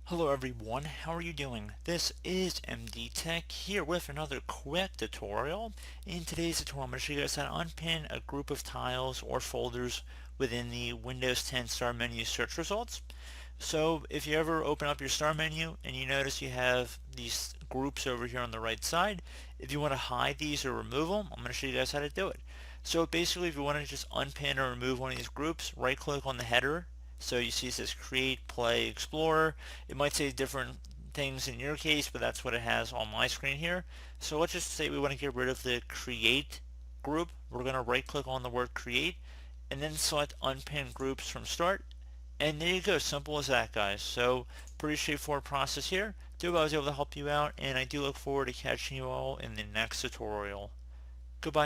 Hello everyone, how are you doing? This is MD Tech here with another quick tutorial. In today's tutorial, I'm going to show you guys how to unpin a group of tiles or folders within the Windows 10 Start menu search results. So if you ever open up your Start menu and you notice you have these groups over here on the right side, if you want to hide these or remove them, I'm going to show you guys how to do it. So basically, if you want to just unpin or remove one of these groups, right click on the header. So you see it says Create, Play, Explore. It might say different things in your case, but that's what it has on my screen here. So let's just say we want to get rid of the Create group. We're going to right click on the word Create and then select Unpin Groups from Start. And there you go, simple as that, guys. So pretty straightforward process here. Do hope I was able to help you out, and I do look forward to catching you all in the next tutorial. Goodbye.